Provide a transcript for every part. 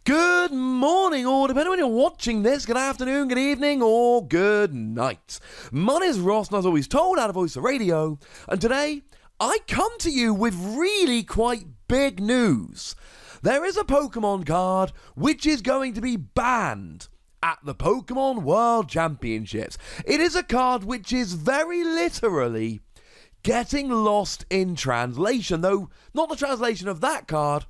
Good morning, or depending on when you're watching this, good afternoon, good evening, or good night. My name is Ross, and as always told, out of Voice of Radio, and today I come to you with really quite big news. There is a Pokemon card which is going to be banned at the Pokemon World Championships. It is a card which is very literally getting lost in translation, though not the translation of that card,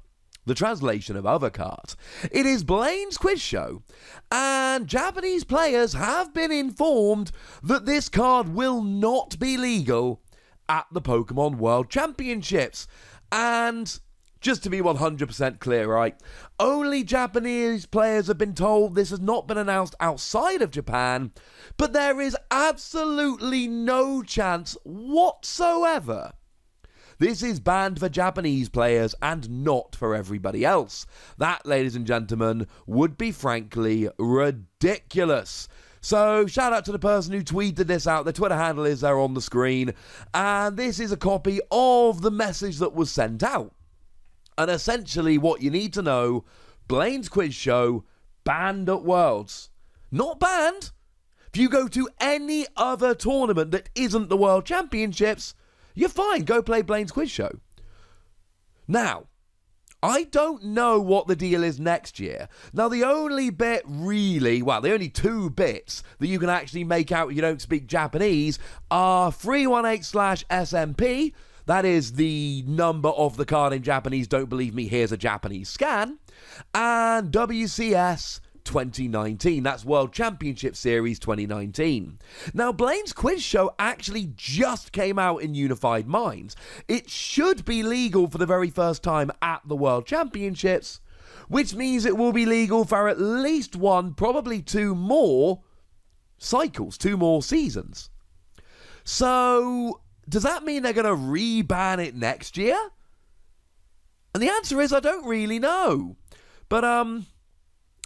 the translation of other cards. It is Blaine's quiz show, and Japanese players have been informed that this card will not be legal at the Pokemon World Championships. And just to be 100% clear, right, only Japanese players have been told. This has not been announced outside of Japan, but there is absolutely no chance whatsoever this is banned for Japanese players and not for everybody else. That, ladies and gentlemen, would be frankly ridiculous. So, shout out to the person who tweeted this out. The Twitter handle is there on the screen. And this is a copy of the message that was sent out. And essentially what you need to know, Blaine's quiz show, banned at Worlds. Not banned. If you go to any other tournament that isn't the World Championships, you're fine. Go play Blaine's quiz show. Now, I don't know what the deal is next year. Now, the only bit really, well, the only two bits that you can actually make out if you don't speak Japanese are 318/SMP. That is the number of the card in Japanese. Don't believe me, here's a Japanese scan. And WCS 2019. That's World Championship Series 2019. Now, Blaine's quiz show actually just came out in Unified Minds. It should be legal for the very first time at the World Championships, which means it will be legal for at least one, probably two more cycles, two more seasons. So, does that mean they're going to re-ban it next year? And the answer is I don't really know. But,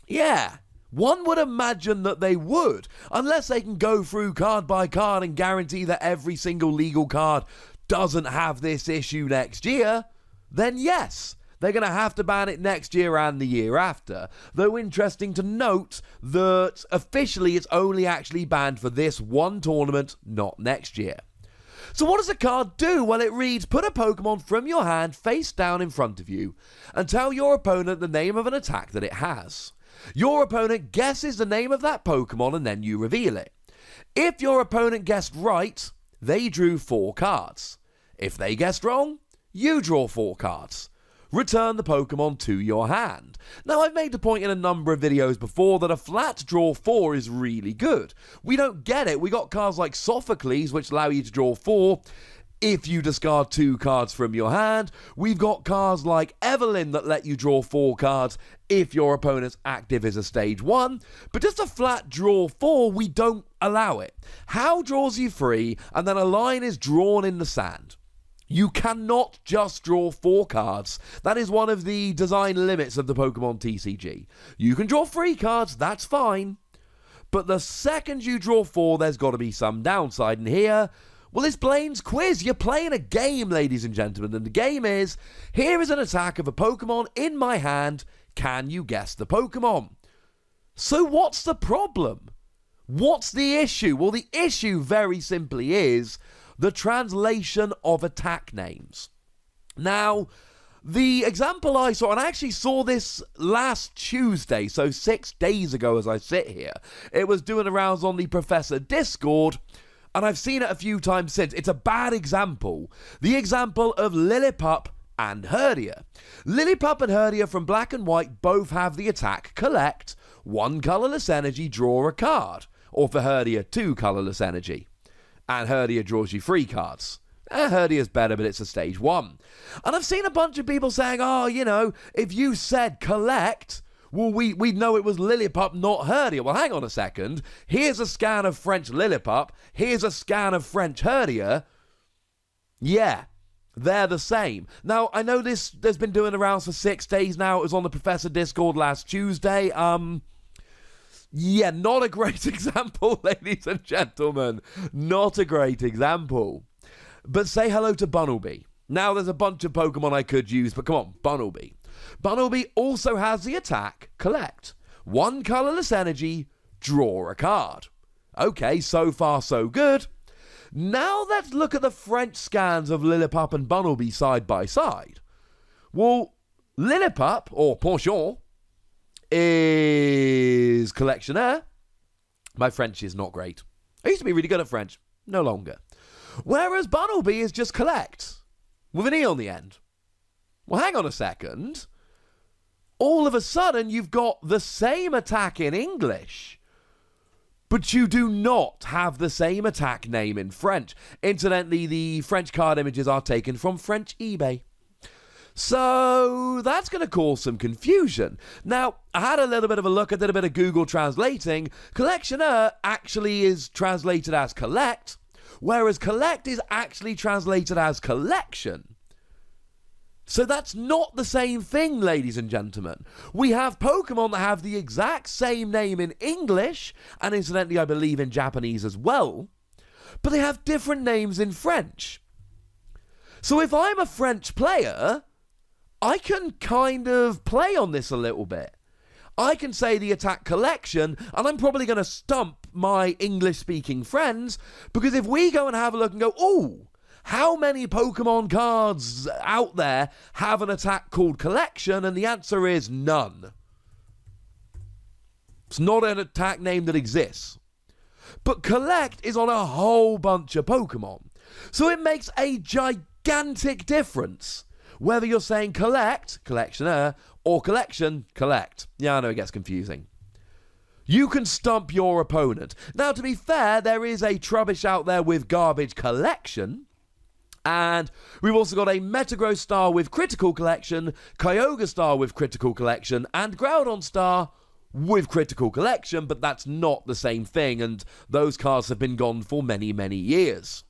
yeah, one would imagine that they would, unless they can go through card by card and guarantee that every single legal card doesn't have this issue next year. Then yes, they're going to have to ban it next year and the year after. Though interesting to note that officially it's only actually banned for this one tournament, not next year. So what does the card do? Well, it reads, put a Pokemon from your hand face down in front of you and tell your opponent the name of an attack that it has. Your opponent guesses the name of that Pokemon and then you reveal it. If your opponent guessed right, they drew 4 cards. If they guessed wrong, you draw 4 cards. Return the Pokemon to your hand. Now, I've made the point in a number of videos before that a flat draw 4 is really good. We don't get it. We got cards like Sophocles, which allow you to draw 4 if you discard 2 cards from your hand. We've got cards like Evelyn that let you draw 4 cards if your opponent's active is a stage 1. But just a flat draw 4, we don't allow it. How draws you free, and then a line is drawn in the sand. You cannot just draw 4 cards. That is one of the design limits of the Pokemon TCG. You can draw 3 cards, that's fine. But the second you draw 4, there's got to be some downside. And here, well, it's Blaine's quiz. You're playing a game, ladies and gentlemen. And the game is, here is an attack of a Pokemon in my hand. Can you guess the Pokemon? So what's the problem? What's the issue? Well, the issue very simply is the translation of attack names. Now, the example I saw, and I actually saw this last Tuesday, so 6 days ago as I sit here, it was doing the rounds on the Professor Discord, and I've seen it a few times since. It's a bad example. The example of Lillipup and Herdia. Lillipup and Herdia from Black and White both have the attack Collect, 1 colorless energy, draw a card. Or for Herdia, 2 colorless energy. And Herdia draws you 3 cards. Herdia's better, but it's a stage 1. And I've seen a bunch of people saying, oh, you know, if you said Collect, well, we'd know it was Lillipup, not Herdia. Well, hang on a second. Here's a scan of French Lillipup. Here's a scan of French Herdia. Yeah, they're the same. Now, I know there's been doing the rounds for 6 days now. It was on the Professor Discord last Tuesday. Yeah, not a great example, ladies and gentlemen. Not a great example. But say hello to Bunnelby. Now, there's a bunch of Pokemon I could use, but come on, Bunnelby. Bunnelby also has the attack collect. 1 colourless energy, draw a card. Okay, so far so good. Now let's look at the French scans of Lillipup and Bunnelby side by side. Well, Lillipup, or Penchant, is collectionnaire. My French is not great. I used to be really good at French. No longer. Whereas Bunnelby is just collect, with an E on the end. Well, hang on a second. All of a sudden, you've got the same attack in English, but you do not have the same attack name in French. Incidentally, the French card images are taken from French eBay. So that's going to cause some confusion. Now, I had a little bit of a look, I did a bit of Google translating. Collectionnaire actually is translated as collect, whereas collect is actually translated as collection. So that's not the same thing, ladies and gentlemen. We have Pokemon that have the exact same name in English, and incidentally I believe in Japanese as well, but they have different names in French. So if I'm a French player, I can kind of play on this a little bit. I can say the attack collection, and I'm probably going to stump my English-speaking friends, because if we go and have a look and go, ooh, how many Pokemon cards out there have an attack called collection? And the answer is none. It's not an attack name that exists. But collect is on a whole bunch of Pokemon. So it makes a gigantic difference whether you're saying collect, collectionnaire, or collection, collect. Yeah, I know it gets confusing. You can stump your opponent. Now, to be fair, there is a Trubbish out there with garbage collection. And we've also got a Metagross star with critical collection, Kyogre star with critical collection, and Groudon star with critical collection, but that's not the same thing, and those cards have been gone for many, many years.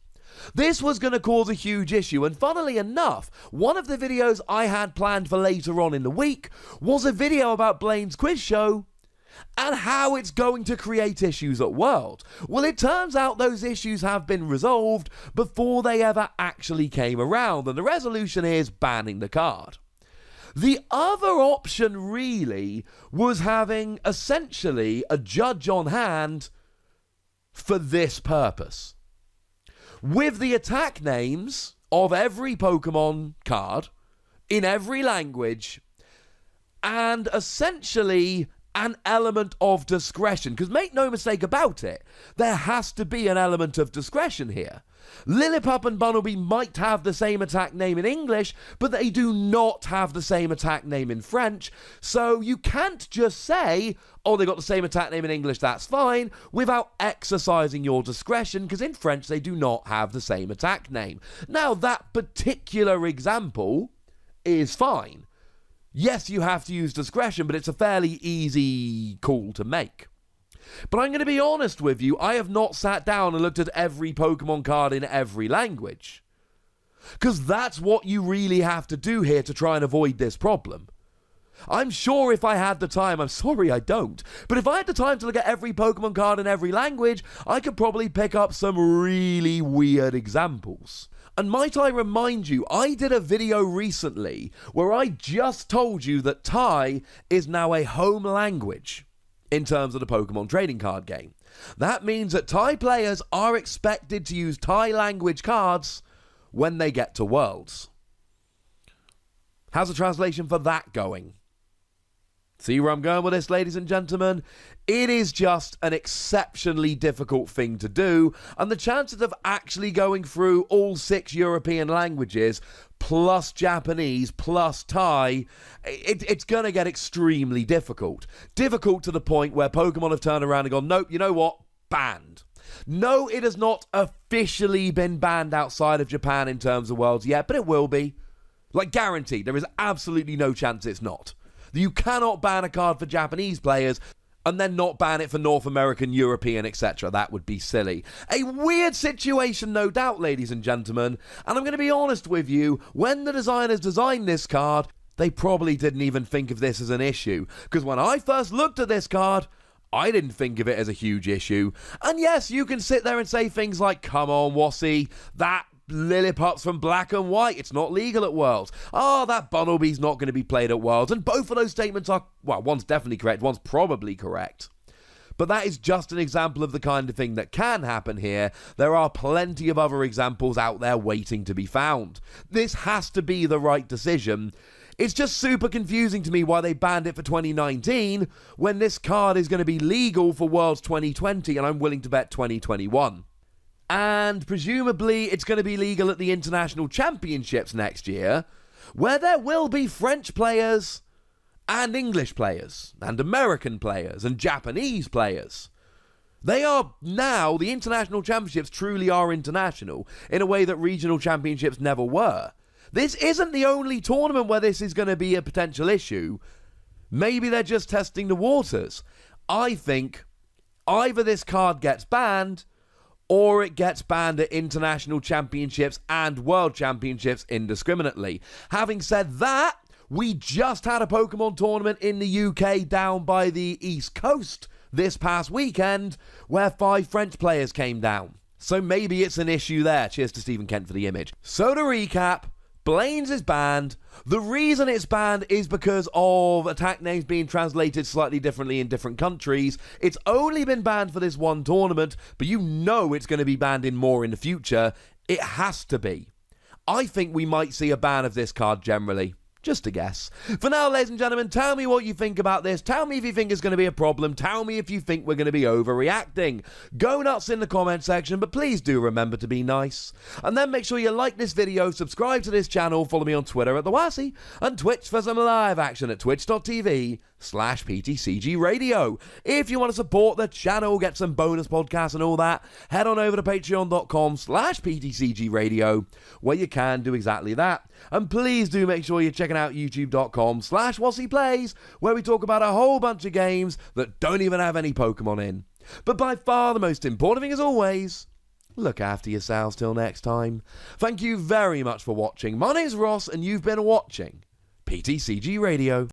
This was going to cause a huge issue, and funnily enough, one of the videos I had planned for later on in the week was a video about Blaine's quiz show and how it's going to create issues at World. Well, it turns out those issues have been resolved before they ever actually came around, and the resolution is banning the card. The other option really was having essentially a judge on hand for this purpose. With the attack names of every Pokemon card in every language, and essentially an element of discretion. Because make no mistake about it, there has to be an element of discretion here. Lillipup and Bunnelby might have the same attack name in English, but they do not have the same attack name in French. So you can't just say, oh, they got the same attack name in English, that's fine, without exercising your discretion, because in French they do not have the same attack name. Now, that particular example is fine. Yes, you have to use discretion, but it's a fairly easy call to make. But I'm going to be honest with you, I have not sat down and looked at every Pokemon card in every language. Because that's what you really have to do here to try and avoid this problem. I'm sure if I had the time, I'm sorry I don't, but if I had the time to look at every Pokemon card in every language, I could probably pick up some really weird examples. And might I remind you, I did a video recently where I just told you that Thai is now a home language in terms of the Pokemon trading card game. That means that Thai players are expected to use Thai language cards when they get to Worlds. How's the translation for that going? See where I'm going with this, ladies and gentlemen? It is just an exceptionally difficult thing to do, and the chances of actually going through all 6 European languages, plus Japanese, plus Thai, it's going to get extremely difficult. Difficult to the point where Pokemon have turned around and gone, nope, you know what? Banned. No, it has not officially been banned outside of Japan in terms of Worlds yet, but it will be. Like, guaranteed. There is absolutely no chance it's not. You cannot ban a card for Japanese players and then not ban it for North American, European, etc. That would be silly. A weird situation, no doubt, ladies and gentlemen. And I'm going to be honest with you, when the designers designed this card, they probably didn't even think of this as an issue. Because when I first looked at this card, I didn't think of it as a huge issue. And yes, you can sit there and say things like, come on, Wassy, that Lillipups from Black and White, it's not legal at Worlds. Oh, that Bunnelby's not going to be played at Worlds. And both of those statements are, well, one's definitely correct, one's probably correct. But that is just an example of the kind of thing that can happen here. There are plenty of other examples out there waiting to be found. This has to be the right decision. It's just super confusing to me why they banned it for 2019 when this card is going to be legal for Worlds 2020 and I'm willing to bet 2021. And presumably it's going to be legal at the International Championships next year, where there will be French players and English players, and American players, and Japanese players. They are now, the international championships truly are international, in a way that regional championships never were. This isn't the only tournament where this is going to be a potential issue. Maybe they're just testing the waters. I think either this card gets banned, or it gets banned at international championships and world championships indiscriminately. Having said that, we just had a Pokemon tournament in the UK down by the East Coast this past weekend where 5 French players came down. So maybe it's an issue there. Cheers to Stephen Kent for the image. So to recap, Blaine's is banned. The reason it's banned is because of attack names being translated slightly differently in different countries. It's only been banned for this one tournament, but you know it's going to be banned in more in the future. It has to be. I think we might see a ban of this card generally. Just a guess. For now, ladies and gentlemen, tell me what you think about this. Tell me if you think it's going to be a problem. Tell me if you think we're going to be overreacting. Go nuts in the comment section, but please do remember to be nice. And then make sure you like this video, subscribe to this channel, follow me on Twitter at @TheWassy, and Twitch for some live action at twitch.tv/PTCGRadio. If you want to support the channel, get some bonus podcasts and all that, head on over to patreon.com/PTCGRadio, where you can do exactly that. And please do make sure you're checking out youtube.com/WassyPlays, where we talk about a whole bunch of games that don't even have any Pokemon in. But by far the most important thing, as always, look after yourselves till next time. Thank you very much for watching. My name's Ross, and you've been watching PTCG Radio.